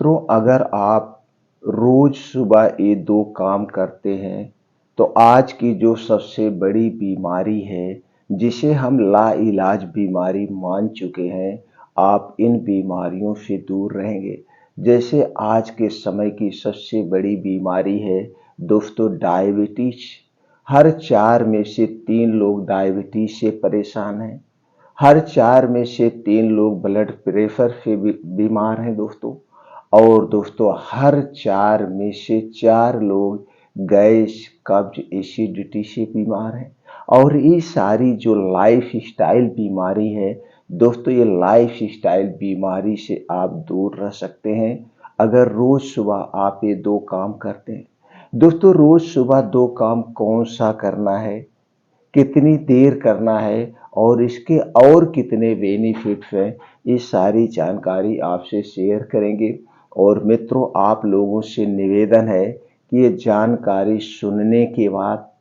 मित्रों, अगर आप रोज सुबह ये दो काम करते हैं तो आज की जो सबसे बड़ी बीमारी है, जिसे हम लाइलाज बीमारी मान चुके हैं, आप इन बीमारियों से दूर रहेंगे। जैसे आज के समय की सबसे बड़ी बीमारी है दोस्तों, डायबिटीज। हर 4 में से 3 लोग डायबिटीज से परेशान हैं। हर 4 में से 3 लोग ब्लड प्रेशर से बीमार हैं दोस्तों। और दोस्तों, हर 4 में से 4 लोग गैस, कब्ज, एसिडिटी से बीमार हैं। और ये सारी जो लाइफ स्टाइल बीमारी है दोस्तों, ये लाइफ स्टाइल बीमारी से आप दूर रह सकते हैं अगर रोज सुबह आप ये दो काम करते हैं। दोस्तों, रोज सुबह दो काम कौन सा करना है, कितनी देर करना है और इसके और कितने बेनिफिट्स हैं, ये सारी जानकारी आपसे शेयर करेंगे। और मित्रों, आप लोगों से निवेदन है कि ये जानकारी सुनने के बाद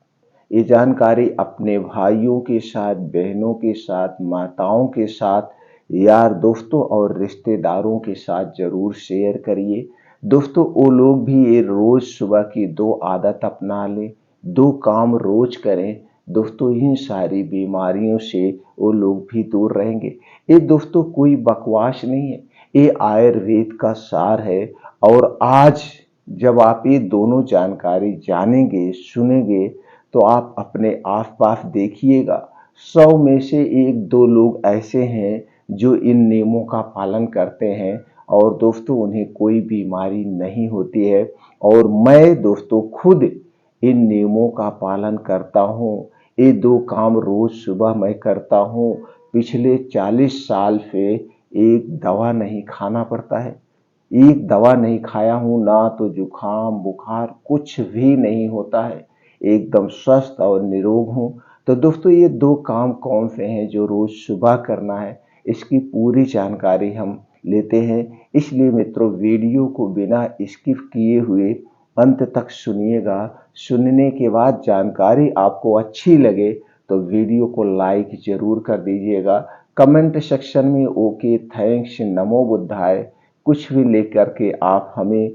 ये जानकारी अपने भाइयों के साथ, बहनों के साथ, माताओं के साथ, यार दोस्तों और रिश्तेदारों के साथ जरूर शेयर करिए। दोस्तों, वो लोग भी ये रोज सुबह की दो आदत अपना लें, दो काम रोज करें। दोस्तों, इन सारी बीमारियों से वो लोग भी दूर रहेंगे। ये दोस्तों कोई बकवास नहीं है, ये आयुर्वेद का सार है। और आज जब आप ये दोनों जानकारी जानेंगे, सुनेंगे, तो आप अपने आसपास देखिएगा, 100 में से 1-2 लोग ऐसे हैं जो इन नियमों का पालन करते हैं और दोस्तों उन्हें कोई बीमारी नहीं होती है। और मैं दोस्तों खुद इन नियमों का पालन करता हूँ। ये दो काम रोज सुबह मैं करता हूँ। पिछले 40 साल से एक दवा नहीं खाना पड़ता है, एक दवा नहीं खाया हूँ, ना तो जुकाम बुखार कुछ भी नहीं होता है, एकदम स्वस्थ और निरोग हूँ। तो दोस्तों, ये दो काम कौन से हैं जो रोज सुबह करना है, इसकी पूरी जानकारी हम लेते हैं। इसलिए मित्रों, वीडियो को बिना स्किप किए हुए अंत तक सुनिएगा। सुनने के बाद जानकारी आपको अच्छी लगे तो वीडियो को लाइक जरूर कर दीजिएगा। कमेंट सेक्शन में ओके, थैंक्स, नमो बुद्धाय कुछ भी लेकर के आप हमें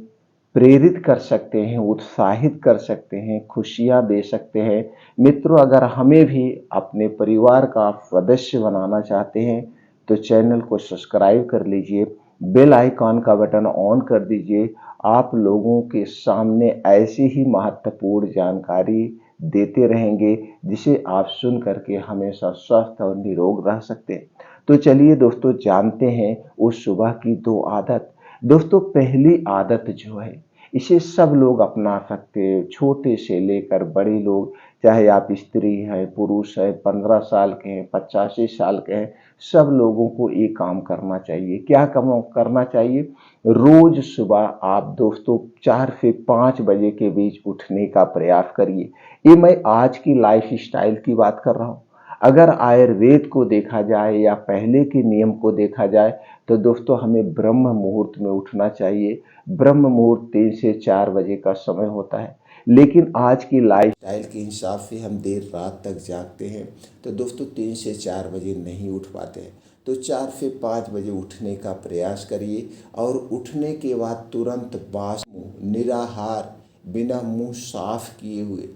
प्रेरित कर सकते हैं, उत्साहित कर सकते हैं, खुशियां दे सकते हैं। मित्रों, अगर हमें भी अपने परिवार का सदस्य बनाना चाहते हैं तो चैनल को सब्सक्राइब कर लीजिए, बेल आइकॉन का बटन ऑन कर दीजिए। आप लोगों के सामने ऐसी ही महत्वपूर्ण जानकारी देते रहेंगे जिसे आप सुन करके हमेशा स्वस्थ और निरोग रह सकते हैं। तो चलिए दोस्तों, जानते हैं उस सुबह की दो आदत। दोस्तों, पहली आदत जो है इसे सब लोग अपना सकते हैं, छोटे से लेकर बड़े लोग, चाहे आप स्त्री हैं, पुरुष हैं, 15 साल के हैं, 85 साल के हैं, सब लोगों को ये काम करना चाहिए। क्या काम करना चाहिए? रोज सुबह आप दोस्तों 4 से 5 बजे के बीच उठने का प्रयास करिए। ये मैं आज की लाइफ स्टाइल की बात कर रहा हूँ। अगर आयुर्वेद को देखा जाए या पहले के नियम को देखा जाए तो दोस्तों हमें ब्रह्म मुहूर्त में उठना चाहिए। ब्रह्म मुहूर्त 3 से 4 बजे का समय होता है, लेकिन आज की लाइफ स्टाइल के हिसाब से हम देर रात तक जागते हैं, तो दोस्तों 3 से 4 बजे नहीं उठ पाते हैं। तो 4 से 5 बजे उठने का प्रयास करिए और उठने के बाद तुरंत बास मुँह, निराहार, बिना मुंह साफ किए हुए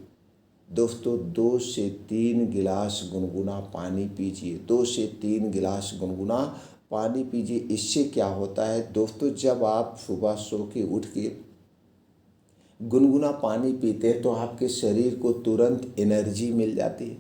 दोस्तों 2 से 3 गिलास गुनगुना पानी पीजिए। 2 से 3 गिलास गुनगुना पानी पीजिए। इससे क्या होता है दोस्तों, जब आप सुबह सो के उठ के गुनगुना पानी पीते हैं तो आपके शरीर को तुरंत एनर्जी मिल जाती है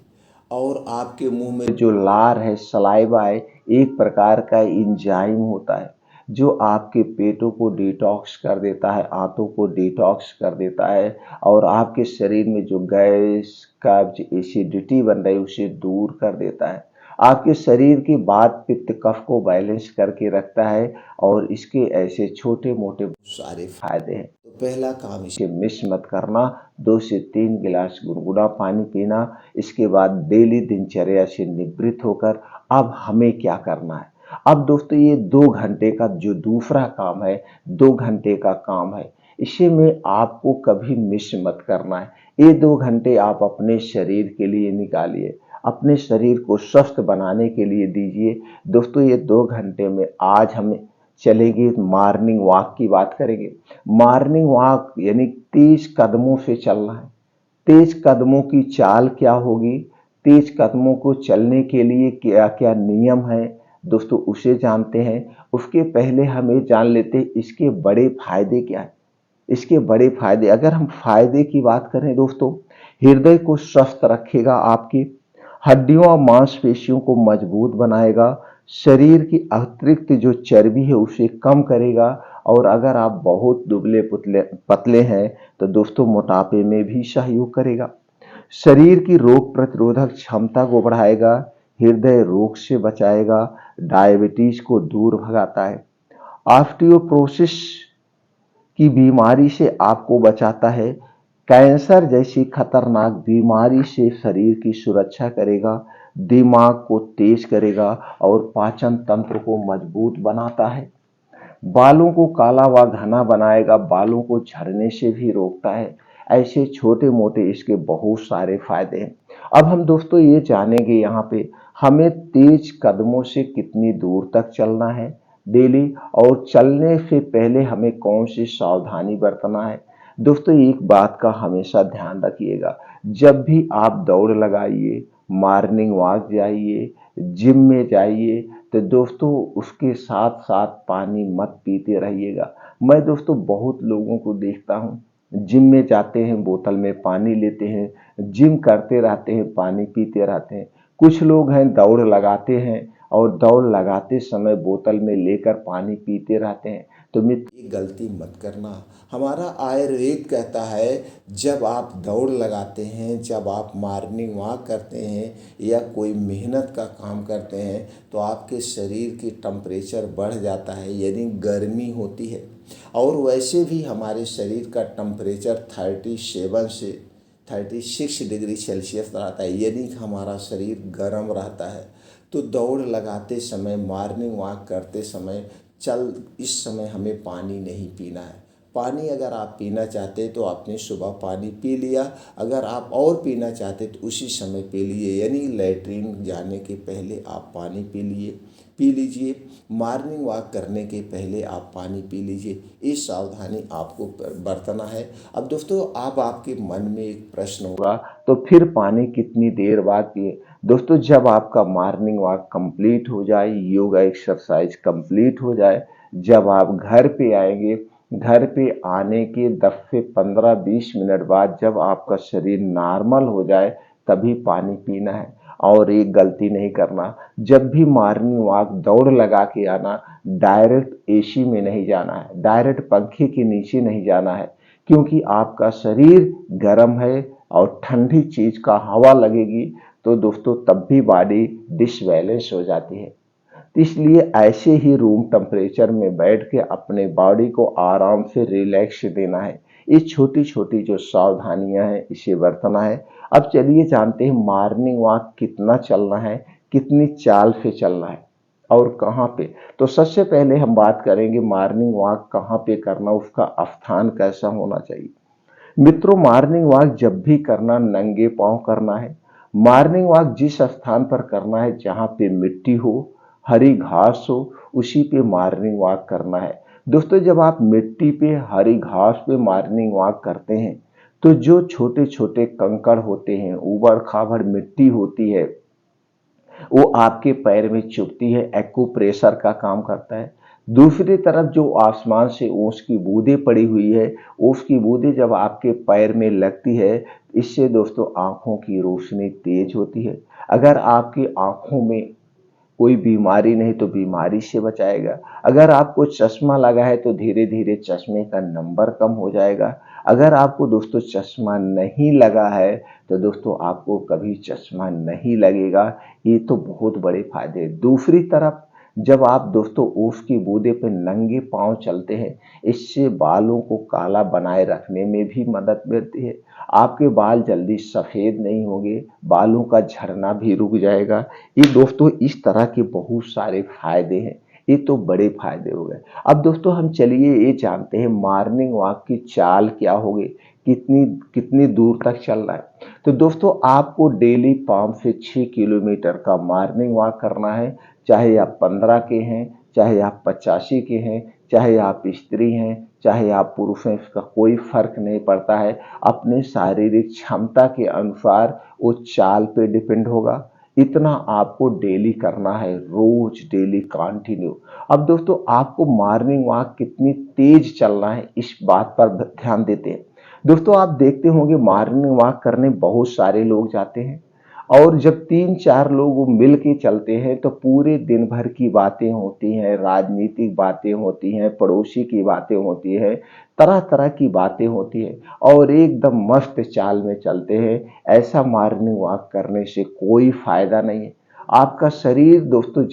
और आपके मुंह में जो लार है, सलाइवा है, एक प्रकार का एंजाइम होता है जो आपके पेटों को डिटॉक्स कर देता है, आंतों को डिटॉक्स कर देता है और आपके शरीर में जो गैस, कब्ज, एसिडिटी बन रही है उसे दूर कर देता है। आपके शरीर की वात पित्त कफ को बैलेंस करके रखता है और इसके ऐसे छोटे मोटे सारे फायदे हैं। तो पहला काम इसे मिस मत करना, 2 से 3 गिलास गुनगुना पानी पीना। इसके बाद डेली दिनचर्या से निवृत्त होकर अब हमें क्या करना है? अब दोस्तों, ये 2 घंटे का जो दूसरा काम है, 2 घंटे का काम है, इसे में आपको कभी मिस मत करना है। ये 2 घंटे आप अपने शरीर के लिए निकालिए, अपने शरीर को स्वस्थ बनाने के लिए दीजिए। दोस्तों, ये 2 घंटे में आज हमें चलेंगे, मॉर्निंग वॉक की बात करेंगे। मॉर्निंग वॉक यानी तेज कदमों से चलना है। तेज कदमों की चाल क्या होगी, तेज कदमों को चलने के लिए क्या क्या नियम है दोस्तों, उसे जानते हैं। उसके पहले हम ये जान लेते हैं इसके बड़े फायदे क्या है। इसके बड़े फायदे, अगर हम फायदे की बात करें दोस्तों, हृदय को स्वस्थ रखेगा, आपकी हड्डियों और मांसपेशियों को मजबूत बनाएगा, शरीर की अतिरिक्त जो चर्बी है उसे कम करेगा, और अगर आप बहुत दुबले पुतले पतले हैं तो दोस्तों मोटापे में भी सहयोग करेगा। शरीर की रोग प्रतिरोधक क्षमता को बढ़ाएगा, हृदय रोग से बचाएगा, डायबिटीज को दूर भगाता है, ऑस्टियोपोरोसिस की बीमारी से आपको बचाता है, कैंसर जैसी खतरनाक बीमारी से शरीर की सुरक्षा करेगा, दिमाग को तेज करेगा और पाचन तंत्र को मजबूत बनाता है, बालों को काला व घना बनाएगा, बालों को झड़ने से भी रोकता है। ऐसे छोटे मोटे इसके बहुत सारे फायदे हैं। अब हम दोस्तों ये जानेंगे यहाँ पे हमें तेज कदमों से कितनी दूर तक चलना है डेली, और चलने से पहले हमें कौन सी सावधानी बरतना है। दोस्तों एक बात का हमेशा ध्यान रखिएगा, जब भी आप दौड़ लगाइए, मॉर्निंग वॉक जाइए, जिम में जाइए, तो दोस्तों उसके साथ साथ पानी मत पीते रहिएगा। मैं दोस्तों बहुत लोगों को देखता हूँ, जिम में जाते हैं, बोतल में पानी लेते हैं, जिम करते रहते हैं, पानी पीते रहते हैं। कुछ लोग हैं दौड़ लगाते हैं और दौड़ लगाते समय बोतल में लेकर पानी पीते रहते हैं। तो मित्र ये गलती मत करना। हमारा आयुर्वेद कहता है जब आप दौड़ लगाते हैं, जब आप मॉर्निंग वॉक करते हैं या कोई मेहनत का काम करते हैं तो आपके शरीर की टेम्परेचर बढ़ जाता है, यानी गर्मी होती है। और वैसे भी हमारे शरीर का टेम्परेचर 37 से 36 डिग्री सेल्सियस रहता है, यानी हमारा शरीर गर्म रहता है। तो दौड़ लगाते समय, मॉर्निंग वॉक करते समय, इस समय हमें पानी नहीं पीना है। पानी अगर आप पीना चाहते तो आपने सुबह पानी पी लिया, अगर आप और पीना चाहते तो उसी समय पी लिए, यानी लैट्रिन जाने के पहले आप पानी पी लीजिए, मॉर्निंग वॉक करने के पहले आप पानी पी लीजिए। ये सावधानी आपको बरतना है। अब दोस्तों अब आपके मन में एक प्रश्न होगा, तो फिर पानी कितनी देर बाद पिए। दोस्तों जब आपका मॉर्निंग वॉक कंप्लीट हो जाए, योगा एक्सरसाइज कंप्लीट हो जाए, जब आप घर पे आएंगे, घर पे आने के 10 से 15-20 मिनट बाद जब आपका शरीर नॉर्मल हो जाए तभी पानी पीना है। और एक गलती नहीं करना, जब भी मॉर्निंग वॉक दौड़ लगा के आना, डायरेक्ट एसी में नहीं जाना है, डायरेक्ट पंखे के नीचे नहीं जाना है, क्योंकि आपका शरीर गर्म है और ठंडी चीज का हवा लगेगी तो दोस्तों तब भी बॉडी डिसबैलेंस हो जाती है। तो इसलिए ऐसे ही रूम टेम्परेचर में बैठ के अपने बॉडी को आराम से रिलैक्स देना है। ये छोटी छोटी जो सावधानियां हैं इसे बरतना है। अब चलिए जानते हैं मॉर्निंग वॉक कितना चलना है, कितनी चाल से चलना है और कहाँ पे। तो सबसे पहले हम बात करेंगे मॉर्निंग वॉक कहाँ पे करना, उसका स्थान कैसा होना चाहिए। मित्रों मॉर्निंग वॉक जब भी करना नंगे पांव करना है। मॉर्निंग वॉक जिस स्थान पर करना है जहां पे मिट्टी हो, हरी घास हो, उसी पे मॉर्निंग वॉक करना है। दोस्तों जब आप मिट्टी पे, हरी घास पे मॉर्निंग वॉक करते हैं तो जो छोटे छोटे कंकड़ होते हैं, ऊबड़ खाबड़ मिट्टी होती है, वो आपके पैर में चुभती है, एक्यूप्रेशर का काम करता है। दूसरी तरफ जो आसमान से ओस की बूंदें पड़ी हुई है, ओस की बूंदें जब आपके पैर में लगती है, इससे दोस्तों आंखों की रोशनी तेज होती है। अगर आपकी आंखों में कोई बीमारी नहीं तो बीमारी से बचाएगा। अगर आपको चश्मा लगा है तो धीरे धीरे चश्मे का नंबर कम हो जाएगा। अगर आपको दोस्तों चश्मा नहीं लगा है तो दोस्तों आपको कभी चश्मा नहीं लगेगा। ये तो बहुत बड़े फायदे हैं। दूसरी तरफ जब आप दोस्तों ओस की बूंदे पे नंगे पांव चलते हैं, इससे बालों को काला बनाए रखने में भी मदद मिलती है। आपके बाल जल्दी सफेद नहीं होंगे, बालों का झड़ना भी रुक जाएगा। ये दोस्तों इस तरह के बहुत सारे फायदे हैं। ये तो बड़े फायदे हो गए। अब दोस्तों हम चलिए ये जानते हैं मॉर्निंग वॉक की चाल क्या होगी, कितनी कितनी दूर तक चलना है। तो दोस्तों आपको डेली 5 से 6 किलोमीटर का मॉर्निंग वॉक करना है, चाहे आप 15 के हैं, चाहे आप 85 के हैं, चाहे आप स्त्री हैं, चाहे आप पुरुष हैं, इसका कोई फर्क नहीं पड़ता है। अपने शारीरिक क्षमता के अनुसार वो चाल पे डिपेंड होगा। इतना आपको डेली करना है, रोज डेली कंटिन्यू। अब दोस्तों आपको मॉर्निंग वॉक कितनी तेज चलना है इस बात पर ध्यान देते हैं। दोस्तों आप देखते होंगे मॉर्निंग वॉक करने बहुत सारे लोग जाते हैं, और जब 3-4 लोग मिल के चलते हैं तो पूरे दिन भर की बातें होती हैं, राजनीतिक बातें होती हैं, पड़ोसी की बातें होती हैं, तरह तरह की बातें होती हैं, और एकदम मस्त चाल में चलते हैं। ऐसा मॉर्निंग वॉक करने से कोई फायदा नहीं है। आपका शरीर दोस्तों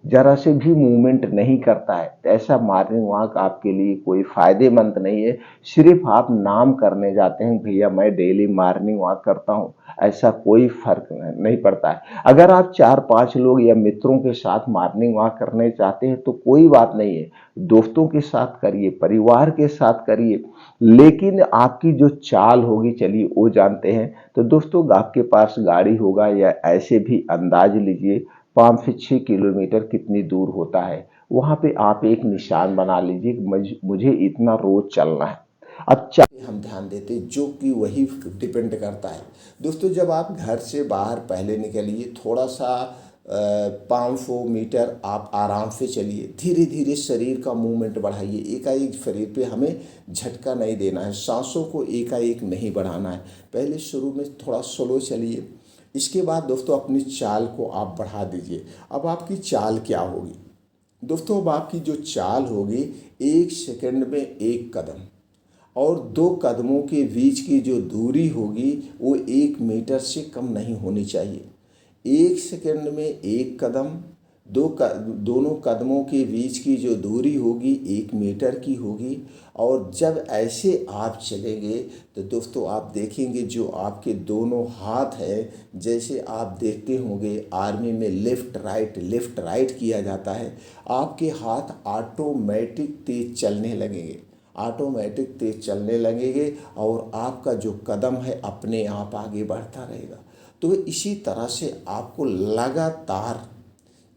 जरा से भी मूवमेंट नहीं करता है, तो ऐसा मॉर्निंग वॉक आपके लिए कोई फायदेमंद नहीं है। सिर्फ आप नाम करने जाते हैं भैया मैं डेली मॉर्निंग वॉक करता हूँ, ऐसा कोई फर्क नहीं पड़ता है। अगर आप 4-5 लोग या मित्रों के साथ मॉर्निंग वॉक करने चाहते हैं तो कोई बात नहीं है, दोस्तों के साथ करिए, परिवार के साथ करिए, लेकिन आपकी जो चाल होगी चलिए वो जानते हैं। तो दोस्तों आपके पास गाड़ी होगा या ऐसे भी अंदाज लीजिए 5 से 6 किलोमीटर कितनी दूर होता है, वहां पे आप एक निशान बना लीजिए कि मुझे इतना रोज चलना है। अब हम ध्यान देते जो कि वही डिपेंड करता है। दोस्तों जब आप घर से बाहर पहले निकलिए, थोड़ा सा 500 मीटर आप आराम से चलिए, धीरे धीरे शरीर का मूवमेंट बढ़ाइए। एकाएक शरीर पे हमें झटका नहीं देना है, सांसों को एकाएक नहीं बढ़ाना है। पहले शुरू में थोड़ा स्लो चलिए, इसके बाद दोस्तों अपनी चाल को आप बढ़ा दीजिए। अब आपकी चाल क्या होगी दोस्तों? अब आपकी जो चाल होगी, 1 सेकंड में 1 कदम, और 2 कदमों के बीच की जो दूरी होगी वो 1 मीटर से कम नहीं होनी चाहिए। 1 सेकंड में 1 कदम, दोनों कदमों के बीच की जो दूरी होगी 1 मीटर की होगी। और जब ऐसे आप चलेंगे तो दोस्तों आप देखेंगे जो आपके दोनों हाथ हैं, जैसे आप देखते होंगे आर्मी में लेफ्ट राइट किया जाता है, आपके हाथ ऑटोमेटिक तेज चलने लगेंगे और आपका जो कदम है अपने आप आगे बढ़ता रहेगा। तो इसी तरह से आपको लगातार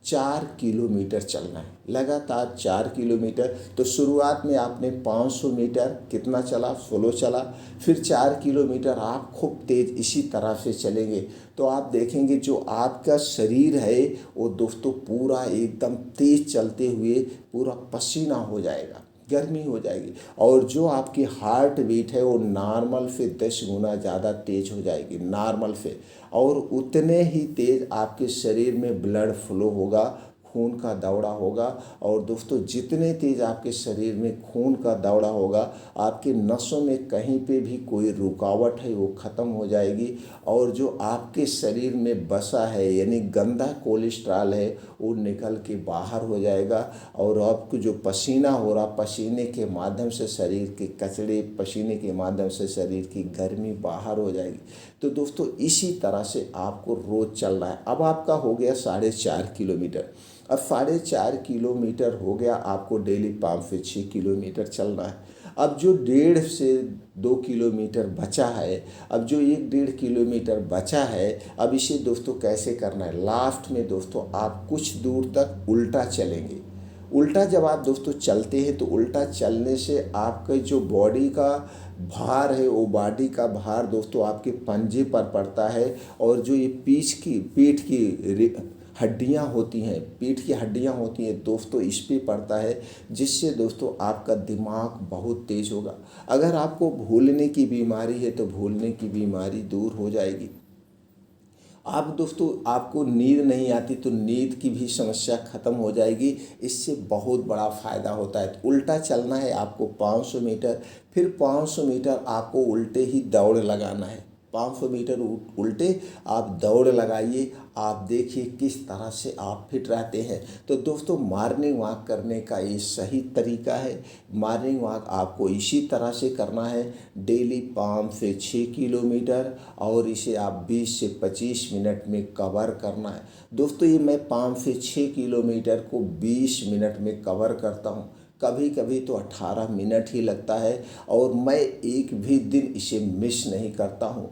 4 किलोमीटर चलना है, लगातार 4 किलोमीटर। तो शुरुआत में आपने 500 मीटर कितना चला, स्लो चला, फिर 4 किलोमीटर आप खूब तेज इसी तरह से चलेंगे तो आप देखेंगे जो आपका शरीर है वो दोस्तों पूरा एकदम तेज चलते हुए पूरा पसीना हो जाएगा, गर्मी हो जाएगी, और जो आपकी हार्ट बीट है वो नॉर्मल से 10 गुना ज़्यादा तेज हो जाएगी, नॉर्मल से। और उतने ही तेज आपके शरीर में ब्लड फ्लो होगा, खून का दौड़ा होगा। और दोस्तों जितने तेज आपके शरीर में खून का दौड़ा होगा, आपके नसों में कहीं पे भी कोई रुकावट है वो ख़त्म हो जाएगी, और जो आपके शरीर में बसा है यानी गंदा कोलेस्ट्रॉल है वो निकल के बाहर हो जाएगा। और आपको जो पसीना हो रहा, पसीने के माध्यम से शरीर के कचरे, पसीने के माध्यम से शरीर की गर्मी बाहर हो जाएगी। तो दोस्तों इसी तरह से आपको रोज़ चलना है। अब आपका हो गया 4.5 किलोमीटर। अब 4.5 किलोमीटर हो गया, आपको डेली 5 से 6 किलोमीटर चलना है। अब जो 1.5 से 2 किलोमीटर बचा है, अब जो 1-1.5 किलोमीटर बचा है, अब इसे दोस्तों कैसे करना है? लास्ट में दोस्तों आप कुछ दूर तक उल्टा चलेंगे। उल्टा जब आप दोस्तों चलते हैं तो उल्टा चलने से आपके जो बॉडी का भार है वो बॉडी का भार दोस्तों आपके पंजे पर पड़ता है, और जो ये पीठ की हड्डियां होती हैं, पीठ की हड्डियां होती हैं दोस्तों, इस पे पड़ता है, जिससे दोस्तों आपका दिमाग बहुत तेज होगा। अगर आपको भूलने की बीमारी है तो भूलने की बीमारी दूर हो जाएगी। आप दोस्तों आपको नींद नहीं आती तो नींद की भी समस्या ख़त्म हो जाएगी, इससे बहुत बड़ा फ़ायदा होता है। तो उल्टा चलना है आपको 500 मीटर, फिर 500 मीटर आपको उल्टे ही दौड़ लगाना है। 500 मीटर उल्टे आप दौड़ लगाइए, आप देखिए किस तरह से आप फिट रहते हैं। तो दोस्तों मॉर्निंग वॉक करने का ये सही तरीका है। मॉर्निंग वॉक आपको इसी तरह से करना है, डेली 5 से 6 किलोमीटर, और इसे आप 20 से 25 मिनट में कवर करना है। दोस्तों ये मैं 5 से 6 किलोमीटर को 20 मिनट में कवर करता हूँ, कभी कभी तो 18 मिनट ही लगता है, और मैं एक भी दिन इसे मिस नहीं करता हूँ,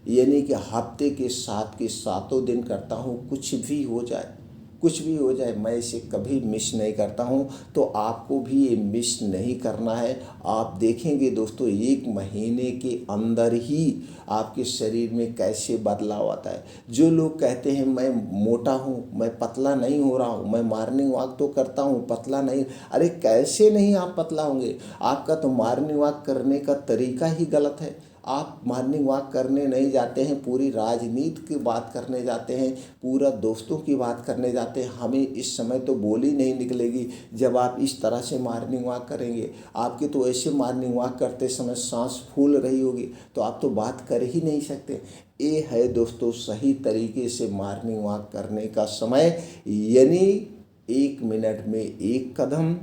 यानी कि हफ्ते के 7 के 7 दिन करता हूँ, कुछ भी हो जाए। कुछ भी हो जाए मैं इसे कभी मिस नहीं करता हूँ। तो आपको भी ये मिस नहीं करना है। आप देखेंगे दोस्तों 1 महीने के अंदर ही आपके शरीर में कैसे बदलाव आता है। जो लोग कहते हैं मैं मोटा हूँ, मैं पतला नहीं हो रहा हूँ, मैं मॉर्निंग वॉक तो करता हूँ पतला नहीं, अरे कैसे नहीं आप पतला होंगे। आपका तो मॉर्निंग वॉक करने का तरीका ही गलत है। आप मॉर्निंग वॉक करने नहीं जाते हैं, पूरी राजनीति की बात करने जाते हैं, पूरा दोस्तों की बात करने जाते हैं। हमें इस समय तो बोली नहीं निकलेगी जब आप इस तरह से मॉर्निंग वॉक करेंगे। आपके तो ऐसे मॉर्निंग वॉक करते समय सांस फूल रही होगी, तो आप तो बात कर ही नहीं सकते। ये है दोस्तों सही तरीके से मॉर्निंग वॉक करने का समय, यानी 1 मिनट में 1 कदम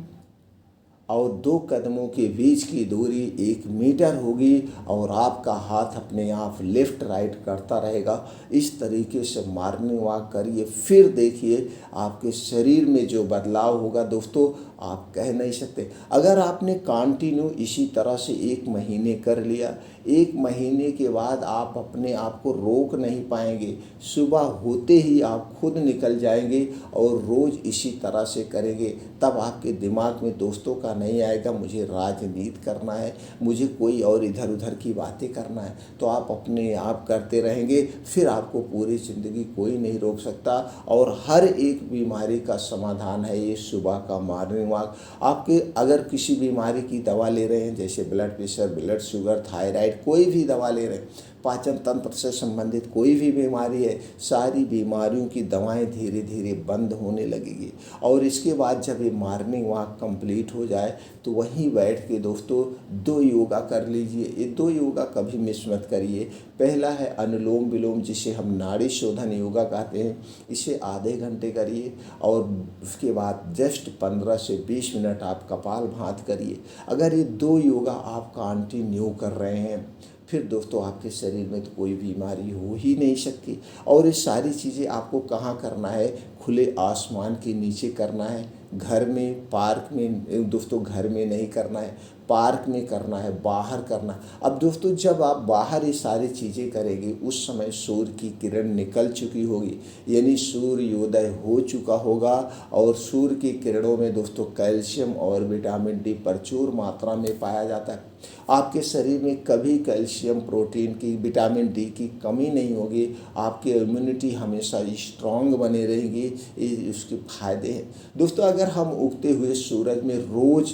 और 2 कदमों के बीच की दूरी 1 मीटर होगी और आपका हाथ अपने आप लेफ्ट राइट करता रहेगा। इस तरीके से मॉर्निंग वॉक करिए, फिर देखिए आपके शरीर में जो बदलाव होगा दोस्तों आप कह नहीं सकते। अगर आपने कंटिन्यू इसी तरह से 1 महीने कर लिया, 1 महीने के बाद आप अपने आप को रोक नहीं पाएंगे। सुबह होते ही आप खुद निकल जाएंगे और रोज़ इसी तरह से करेंगे। तब आपके दिमाग में दोस्तों का नहीं आएगा मुझे राजनीति करना है, मुझे कोई और इधर उधर की बातें करना है। तो आप अपने आप करते रहेंगे, फिर आपको पूरी ज़िंदगी कोई नहीं रोक सकता। और हर एक बीमारी का समाधान है ये सुबह का मॉर्निंग वॉक। आपके अगर किसी बीमारी की दवा ले रहे हैं, जैसे blood pressure, blood sugar, thyroid, कोई भी दवा ले रहे हैं, पाचन तंत्र से संबंधित कोई भी बीमारी है, सारी बीमारियों की दवाएं धीरे धीरे बंद होने लगेगी। और इसके बाद जब ये मॉर्निंग वॉक कंप्लीट हो जाए तो वहीं बैठ के दोस्तों 2 योगा कर लीजिए। ये 2 योगा कभी मिस मत करिए। पहला है अनुलोम विलोम, जिसे हम नाड़ी शोधन योगा कहते हैं। इसे आधे घंटे करिए और उसके बाद जस्ट 15 से 20 मिनट आप कपालभाति करिए। अगर ये 2 योगा आप कंटिन्यू कर रहे हैं, फिर दोस्तों आपके शरीर में तो कोई बीमारी हो ही नहीं सकती। और ये सारी चीज़ें आपको कहाँ करना है, खुले आसमान के नीचे करना है, घर में, पार्क में। दोस्तों घर में नहीं करना है, पार्क में करना है, बाहर करना है। अब दोस्तों जब आप बाहर ये सारी चीज़ें करेंगे उस समय सूर्य की किरण निकल चुकी होगी, यानी सूर्योदय हो चुका होगा। और सूर्य की किरणों में दोस्तों कैल्शियम और विटामिन डी प्रचुर मात्रा में पाया जाता है। आपके शरीर में कभी कैल्शियम, प्रोटीन की, विटामिन डी की कमी नहीं होगी। आपकी इम्यूनिटी हमेशा स्ट्रांग बने रहेगी। ये उसके फायदे हैं दोस्तों। अगर हम उगते हुए सूरज में रोज़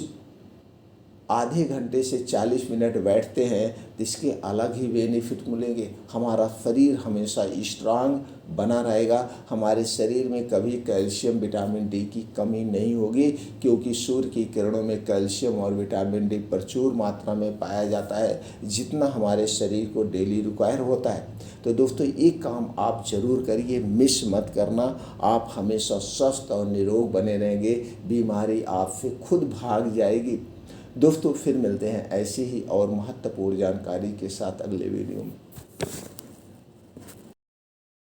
आधे घंटे से 40 मिनट बैठते हैं तो इसके अलग ही बेनिफिट मिलेंगे। हमारा शरीर हमेशा स्ट्रांग बना रहेगा, हमारे शरीर में कभी कैल्शियम, विटामिन डी की कमी नहीं होगी, क्योंकि सूर्य की किरणों में कैल्शियम और विटामिन डी प्रचुर मात्रा में पाया जाता है, जितना हमारे शरीर को डेली रिक्वायर होता है। तो दोस्तों एक काम आप जरूर करिए, मिस मत करना। आप हमेशा स्वस्थ और निरोग बने रहेंगे, बीमारी आपसे खुद भाग जाएगी। दोस्तों फिर मिलते हैं ऐसी ही और महत्वपूर्ण जानकारी के साथ अगले वीडियो में।